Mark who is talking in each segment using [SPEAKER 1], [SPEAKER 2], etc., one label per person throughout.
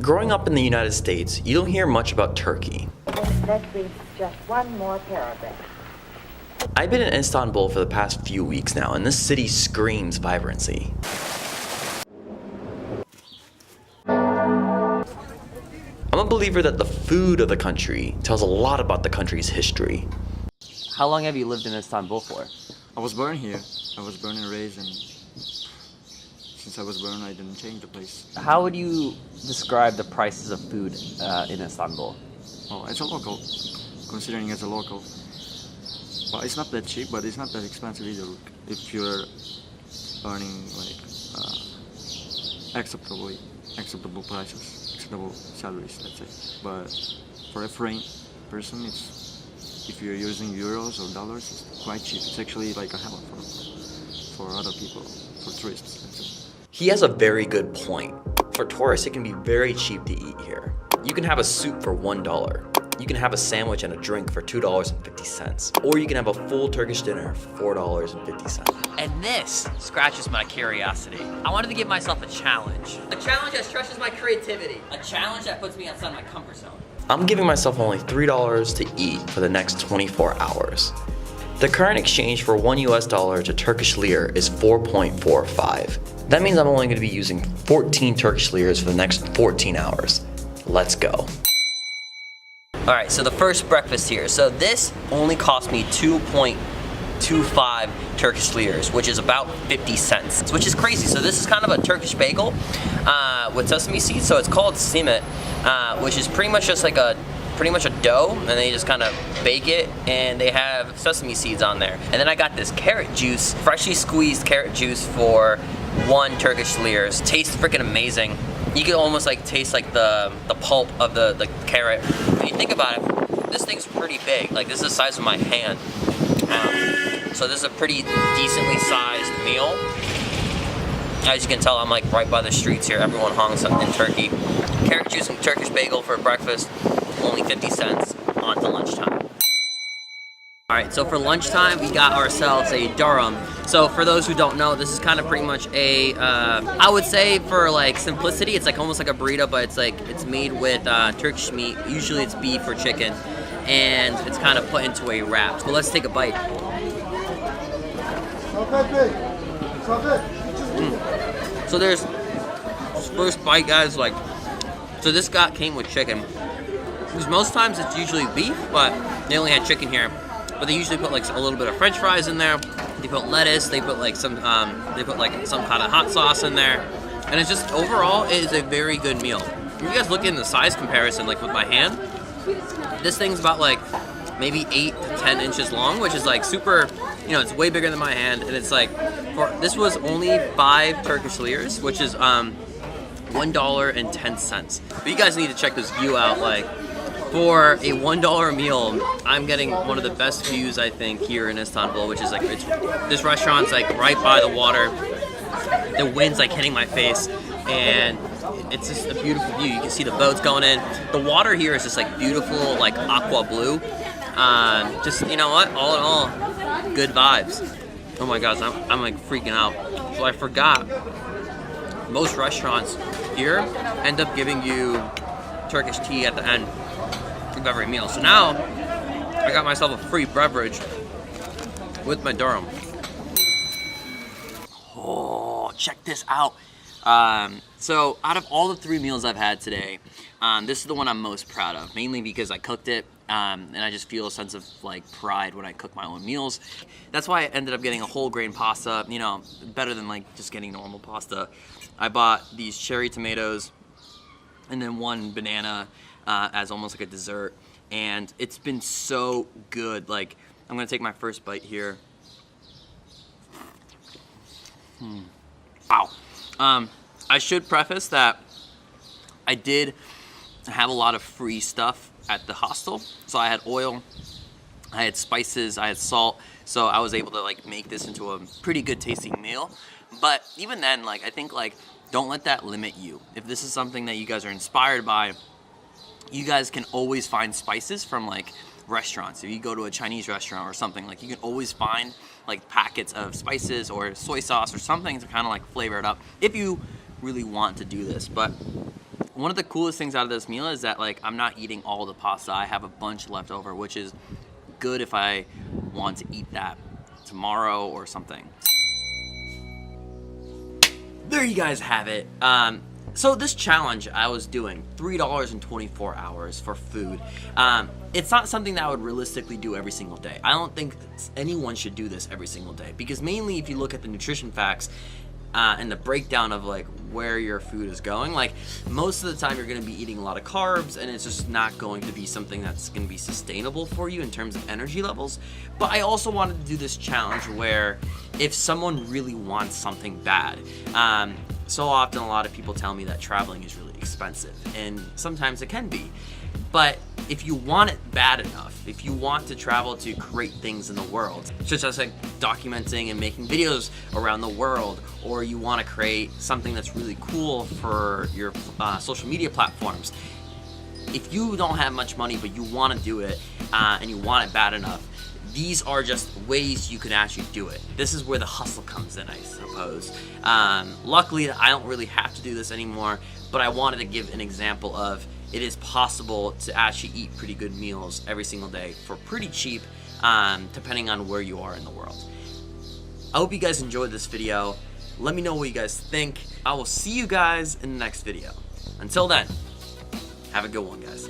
[SPEAKER 1] Growing up in the United States, you don't hear much about Turkey.
[SPEAKER 2] Let's read just one more paragraph.
[SPEAKER 1] I've been in Istanbul for the past few weeks now, and this city screams vibrancy. I'm a believer that the food of the country tells a lot about the country's history. How long have you lived in Istanbul for?
[SPEAKER 3] I was born here. I was born and raised, and since I was born, I didn't change the place.
[SPEAKER 1] How would you describe the prices of food in Istanbul?
[SPEAKER 3] Oh, it's a local, considering it's a local. Well, it's not that cheap, but it's not that expensive either. If you're earning like acceptable prices, acceptable salaries, let's say. But for a foreign person, if you're using euros or dollars, it's quite cheap. It's actually like a hell for other people, for tourists, let's say.
[SPEAKER 1] He has a very good point. For tourists, it can be very cheap to eat here. You can have a soup for $1. You can have a sandwich and a drink for $2.50. Or you can have a full Turkish dinner for $4.50.
[SPEAKER 4] And this scratches my curiosity. I wanted to give myself a challenge. A challenge that stretches my creativity. A challenge that puts me outside my comfort zone.
[SPEAKER 1] I'm giving myself only $3 to eat for the next 24 hours. The current exchange for $1 to Turkish lira is 4.45. That means I'm only going to be using 14 Turkish liras for the next 14 hours. Let's go.
[SPEAKER 4] Alright, so the first breakfast here. So this only cost me 2.25 Turkish liras, which is about 50 cents, which is crazy. So this is kind of a Turkish bagel with sesame seeds. So it's called simit, which is pretty much just like a dough, and they just kind of bake it, and they have sesame seeds on there. And then I got this carrot juice, freshly squeezed carrot juice for 1 Turkish liras. Tastes freaking amazing. You can almost like taste like the pulp of the carrot. When you think about it, this thing's pretty big. Like, this is the size of my hand. So this is a pretty decently sized meal. As you can tell, I'm like right by the streets here. Everyone honks in Turkey. Carrot juice and Turkish bagel for breakfast, only 50 cents. On to lunchtime. Alright, so for lunchtime, we got ourselves a durum. So for those who don't know, this is kind of pretty much a, I would say for like simplicity, it's like almost like a burrito, but it's made with Turkish meat. Usually it's beef or chicken, and it's kind of put into a wrap. So let's take a bite. So there's this first bite, guys. Like, so this came with chicken. Because most times it's usually beef, but they only had chicken here. But they usually put like a little bit of French fries in there. They put lettuce. They put like some kind of hot sauce in there. And it's just overall, it is a very good meal. If you guys look in the size comparison, like with my hand, this thing's about like maybe 8 to 10 inches long, which is like super. You know, it's way bigger than my hand, and it's like this was only 5 Turkish liras, which is $1.10. But you guys need to check this view out. Like, for a $1 meal, I'm getting one of the best views, I think, here in Istanbul, which is like, this restaurant's like right by the water. The wind's like hitting my face, and it's just a beautiful view. You can see the boats going in. The water here is just like beautiful, like aqua blue. Just, you know what, all in all, good vibes. Oh my gosh, I'm like freaking out. So I forgot, most restaurants here end up giving you Turkish tea at the end of every meal. So now I got myself a free beverage with my durum. Oh, check this out. So out of all the 3 meals I've had today, this is the one I'm most proud of, mainly because I cooked it, and I just feel a sense of like pride when I cook my own meals. That's why I ended up getting a whole grain pasta, you know, better than like just getting normal pasta. I bought these cherry tomatoes and then 1 banana as almost like a dessert, and it's been so good. Like, I'm gonna take my first bite here. Wow. I should preface that I did have a lot of free stuff at the hostel. So I had oil, I had spices, I had salt. So I was able to like make this into a pretty good tasting meal. But even then, like, I think like, don't let that limit you. If this is something that you guys are inspired by, you guys can always find spices from like restaurants. If you go to a Chinese restaurant or something, like, you can always find like packets of spices or soy sauce or something to kind of like flavor it up if you really want to do this. But one of the coolest things out of this meal is that like I'm not eating all the pasta. I have a bunch left over, which is good if I want to eat that tomorrow or something. There you guys have it. So this challenge I was doing, $3 in 24 hours for food, it's not something that I would realistically do every single day. I don't think anyone should do this every single day, because mainly if you look at the nutrition facts and the breakdown of like where your food is going, like most of the time you're going to be eating a lot of carbs, and it's just not going to be something that's going to be sustainable for you in terms of energy levels. But I also wanted to do this challenge where if someone really wants something bad, so often a lot of people tell me that traveling is really expensive, and sometimes it can be. But if you want it bad enough, if you want to travel to great things in the world, such as like documenting and making videos around the world, or you want to create something that's really cool for your social media platforms, if you don't have much money but you want to do it and you want it bad enough, these are just ways you can actually do it. This is where the hustle comes in, I suppose. Luckily, I don't really have to do this anymore, but I wanted to give an example of it is possible to actually eat pretty good meals every single day for pretty cheap, depending on where you are in the world. I hope you guys enjoyed this video. Let me know what you guys think. I will see you guys in the next video. Until then, have a good one, guys.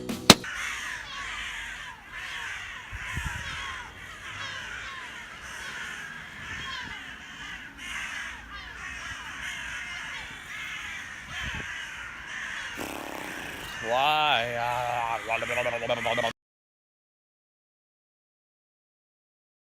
[SPEAKER 5] Why?